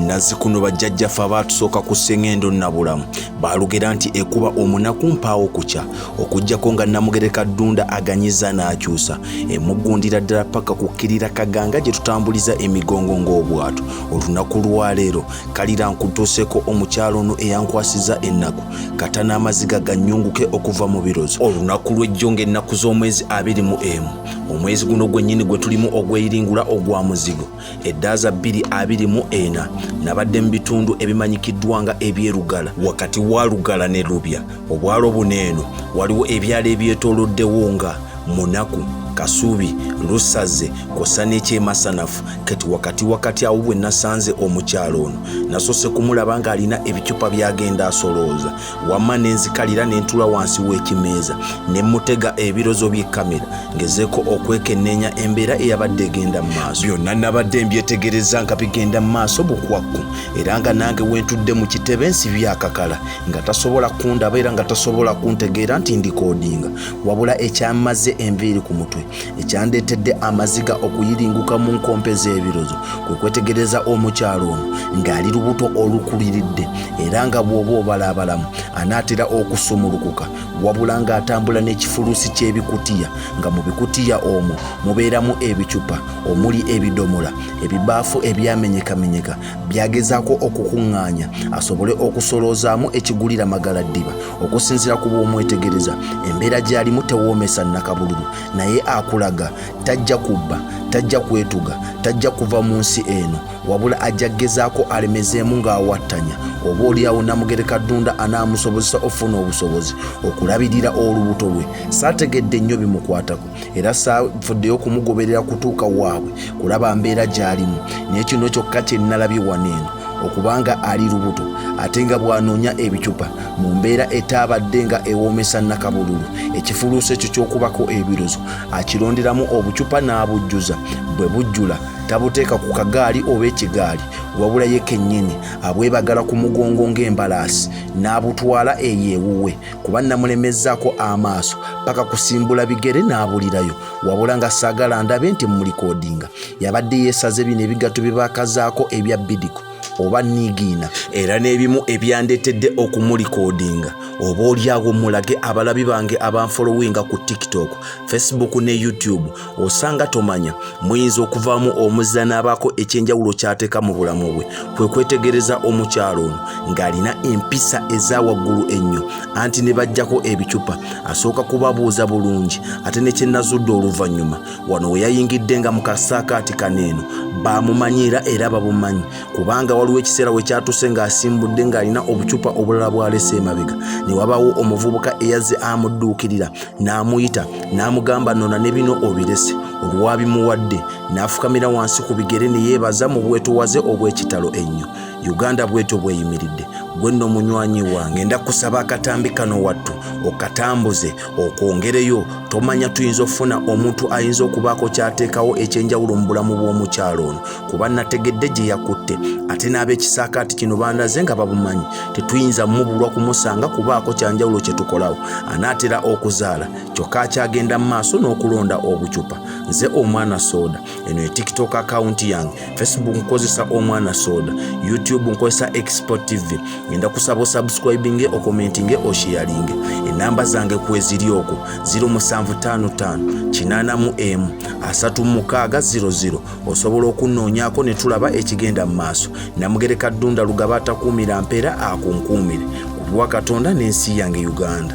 Nazzikuno bajjajjaffe abaatusooka ku Ssengendo Nabulamu baalugera nti ekuba omunaku mpaawo kukya okuggyako nga Namugereka Ddunda aganyiza n'akyusa emuggundira ddala paka kukkirira Kaganga gye tutambuliza emigongo ng'obwato. Olunaku lwa leero kalira nkutuuseeko omukyalo ono eyankwasiza ennaku kata n'amaziga gannyunguke okuva mu birozo. Olunaku lw'ejjo ng'ennaku z'omwezi 21 omwezi guno gwennyini gwe tulimu ogweyiringula ogwa muzigo eddaaza 2024 nabadde mu bitundu ebimanyikiddwa nga eby'Erugala wakati wa Lugala ne Lubya. Obwalo buno eno waliwo ebyalo ebyetooloddewo nga Munaku, Kasubi, Lusaze, kosa n'ekyemasanafu. Kati wakati awo bwe nasanze omukyalo ono nasoose kumulaba ng'alina ebicupa by'agenda asolooza wamma nenzikalira n'entula wansi w'ekimeeza ne mutega ebirozo by'ekkamera ngezeeko okwekenneenya embeera eyabadde egenda mu maaso. Byonna nabadde mbyetegereza nga bigenda mu maaso bukwakku era nga nange wentudde mu kitebe nsibye akakala nga tasobola kundaba era nga tasobola kuntegeera nti ndikoodinga wabula ekyamaze enviiri ku mutwe ekyandeetedde amaziga okuyiringuka mu nkompe z'ebirozo kwe kwetegereza omukyalo ono ng'ali lubuto olukuliridde era nga bw'oba obalaabalamu anaatera okusumulukuka wabula ng'atambula n'ekifuluusi ky'ebikutiya nga mu bikutiya omwo mubeeramu ebicupa omuli ebidomola ebibaafu ebyamenyekamenyeka byagezaako okukuŋŋaanya asobole okusoloozaamu ekigulira Magaladdiba. Okusinziira ku bw'omwetegereza embeera gy'alimu tewoomesa nnakabululu naye akulaga tajja kubba tajja kwetuga tajja kuva mu nsi eno wabula ajja gezaako alemezeemu ng'awattanya oba oliawo Namugereka Ddunda anaamusobozesa ofuna obusobozi okulabirira olubuto lwe. Saategedde nnyo bimukwatako era saafuddeyo kumugoberera kutuuka waabwe kulaba mbeera gy'alimu naye kino kyokka kye nnalabye wano eno okubanga ali lubuto ate nga bw'anoonya ebicupa mu mbeera etaabadde nga ewoomesa nnakabululu ekifuluuso ekyo ky'okubako ebirozo akironderamu obucupa n'abujjuza bwe bujjula tabuteeka ku kagaali oba ekigaali wabula ye kennyini abwebagala ku mugongo ng'embalaasi n'abutwala eyo ewuwe kuba namulemezzaako amaaso paka kusimbula bigere n'abulirayo wabula nga saagala ndabe nti mulikoodinga yabadde yeesaze bino ebigatto bye baakazaako ebya Bidiko oba Nigiina era n'ebimu ebyandeetedde okumulikoodinga oba oliawo mulage abalabi bange abanfolowinga ku TikTok, Facebook ne YouTube osanga tomanya muyinza okuvaamu omuzanaabako ekyenjawulo ky'ateeka mu bulamu bwe kwe kwetegereza omukyalo ono ng'alina empisa eza waggulu ennyo anti ne bajjako ebicupa asooka kubabuuza bulungi ate ne kyenazudde oluvannyuma wano we yayingidde nga mu kasaakaati kaneeno baamumanyiira era babumanyi kubanga waliwo ekiseera we kyatuuse ng'asimbudde ng'alina obucupa obulala bw'alese emabega ne wabaawo omuvubuka eyazze amudduukirira n'amuyita n'amugamba nona ne bino obirese olwabimuwadde n'afukamira wansi ku bigere ne yeebaza mu bwetowaze obw'ekitalo ennyo. Uganda bwetyo bweyimiridde gwe nno munywanyi wange ngenda kusaba akatambi kano wattu okatambuze okwongereyo tomanya tuyinza okufuna omuntu ayinza okubaako kyateekawo ekyenjawulo mu bulamu bw'omukyalo ono kuba nategedde gye yakutte ate n'ab'ekisaakaati kino bandaze nga babumanyi tetuyinza mubulwa kumusanga kubaako kyanjawulo kye tukolawo anaatera okuzaala kyokka akyagenda mu maaso n'okulonda obucupa. Nze Omwana Soda eno ye TikTok account yange, Facebook nkozesa Omwana Soda, YouTube nkozesa Export TV. Ngenda kusaba subscribing okomentinge osharinge. Enamba zange kweziri okwo 0755 8 3600 osobola okunnoonyaako ne tulaba ekigenda mu maaso. Namugereka Ddunda Lugaba atakuumira mpeera akunkuumire kulwa Katonda n'ensi yange Uganda.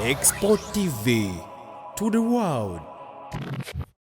Export TV to the world.